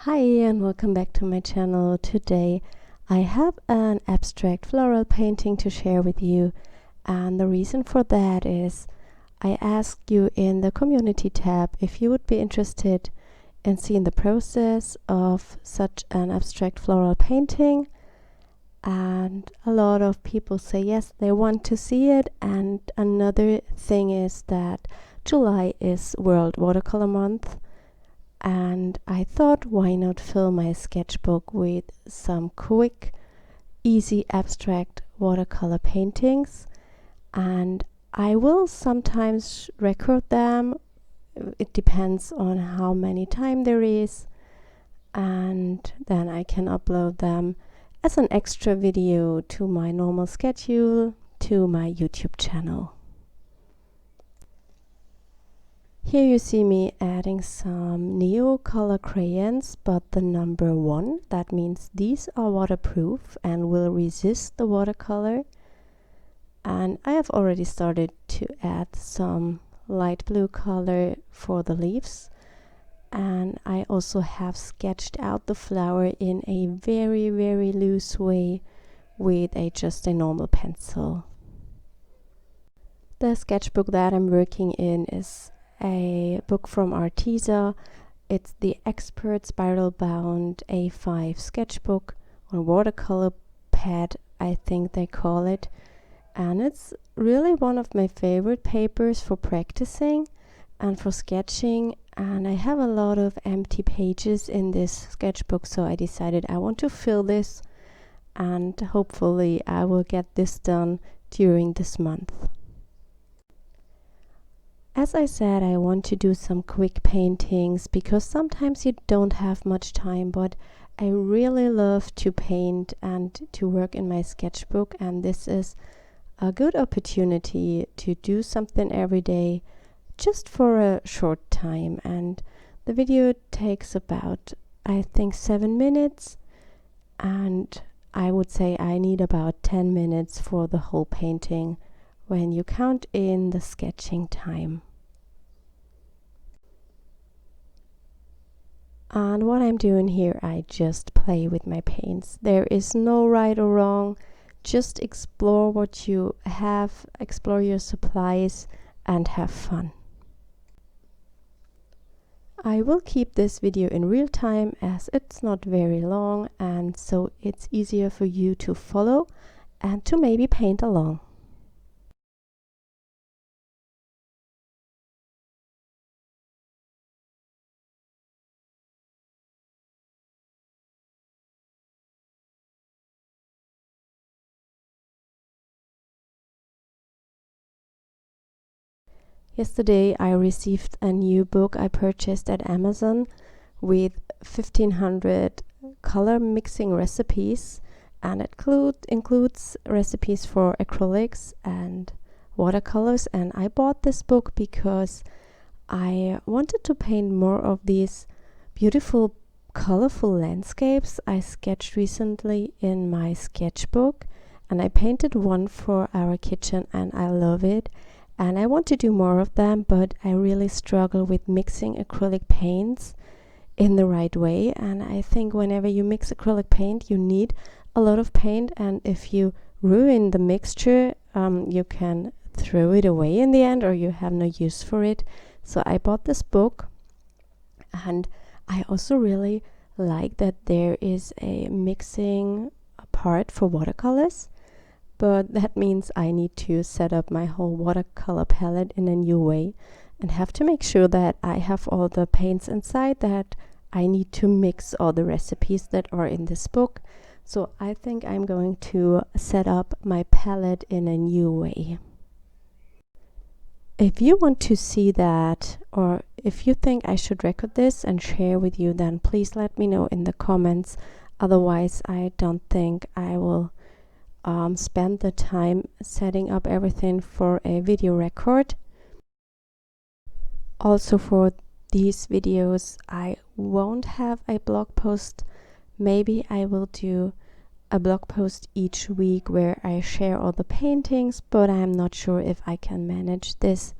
Hi and welcome back to my channel. Today I have an abstract floral painting to share with you, and the reason for that is I asked you in the community tab if you would be interested in seeing the process of such an abstract floral painting, and a lot of people say yes, they want to see it. And another thing is that July is World Watercolor Month, and I thought, why not fill my sketchbook with some quick, easy abstract watercolor paintings. And I will sometimes record them. It depends on how many time there is, and then I can upload them as an extra video to my normal schedule, to my YouTube channel. Here you see me adding some Neo color crayons, but the number 1, that means these are waterproof and will resist the watercolor. And I have already started to add some light blue color for the leaves. And I also have sketched out the flower in a very, very loose way with just a normal pencil. The sketchbook that I'm working in is a book from Arteza. It's the Expert Spiral Bound A5 sketchbook on watercolor pad, I think they call it. And it's really one of my favorite papers for practicing and for sketching. And I have a lot of empty pages in this sketchbook, so I decided I want to fill this, and hopefully I will get this done during this month. As I said, I want to do some quick paintings because sometimes you don't have much time, but I really love to paint and to work in my sketchbook, and this is a good opportunity to do something every day just for a short time. And the video takes about, I think, 7 minutes, and I would say I need about 10 minutes for the whole painting when you count in the sketching time. And what I'm doing here, I just play with my paints. There is no right or wrong. Just explore what you have, explore your supplies, and have fun. I will keep this video in real time as it's not very long, and so it's easier for you to follow and to maybe paint along. Yesterday I received a new book I purchased at Amazon with 1500 color mixing recipes, and it includes recipes for acrylics and watercolors. And I bought this book because I wanted to paint more of these beautiful colorful landscapes I sketched recently in my sketchbook, and I painted one for our kitchen and I love it. And I want to do more of them, but I really struggle with mixing acrylic paints in the right way. And I think whenever you mix acrylic paint, you need a lot of paint. And if you ruin the mixture, you can throw it away in the end, or you have no use for it. So I bought this book, and I also really like that there is a mixing part for watercolors. But that means I need to set up my whole watercolor palette in a new way and have to make sure that I have all the paints inside that I need to mix all the recipes that are in this book. So I think I'm going to set up my palette in a new way. If you want to see that, or if you think I should record this and share with you, then please let me know in the comments. Otherwise, I don't think I will spend the time setting up everything for a video record. Also, for these videos I won't have a blog post. Maybe I will do a blog post each week where I share all the paintings, but I'm not sure if I can manage this.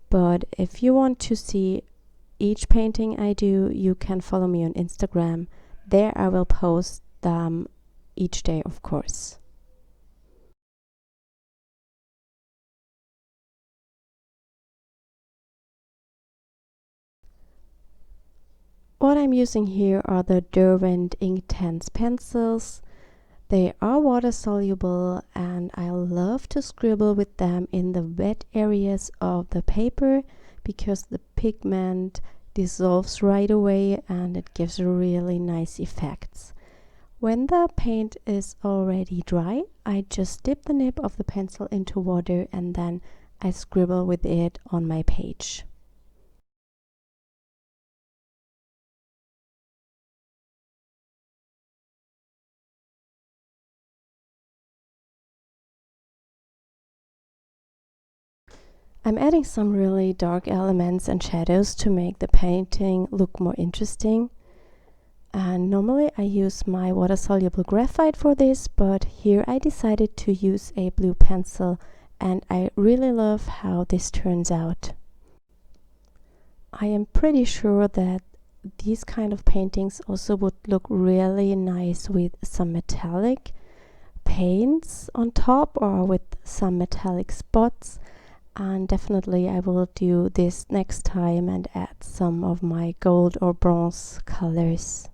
But if you want to see each painting I do, you can follow me on Instagram. There I will post them each day, of course. What I'm using here are the Derwent Inktense pencils. They are water soluble and I love to scribble with them in the wet areas of the paper because the pigment dissolves right away and it gives really nice effects. When the paint is already dry, I just dip the nib of the pencil into water and then I scribble with it on my page. I'm adding some really dark elements and shadows to make the painting look more interesting. And normally I use my water-soluble graphite for this, but here I decided to use a blue pencil and I really love how this turns out. I am pretty sure that these kind of paintings also would look really nice with some metallic paints on top or with some metallic spots. And definitely I will do this next time and add some of my gold or bronze colors.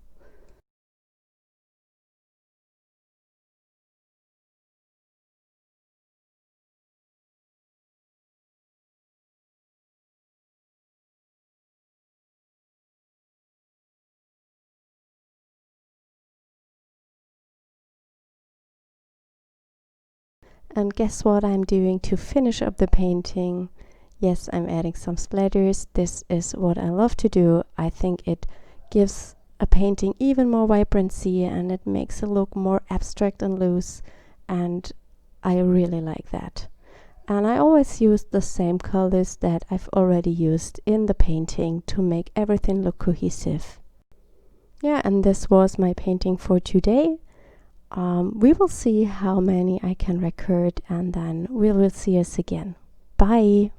And guess what I'm doing to finish up the painting? Yes, I'm adding some splatters. This is what I love to do. I think it gives a painting even more vibrancy and it makes it look more abstract and loose, and I really like that. And I always use the same colors that I've already used in the painting to make everything look cohesive. Yeah, and this was my painting for today. We will see how many I can record and then we will see us again. Bye!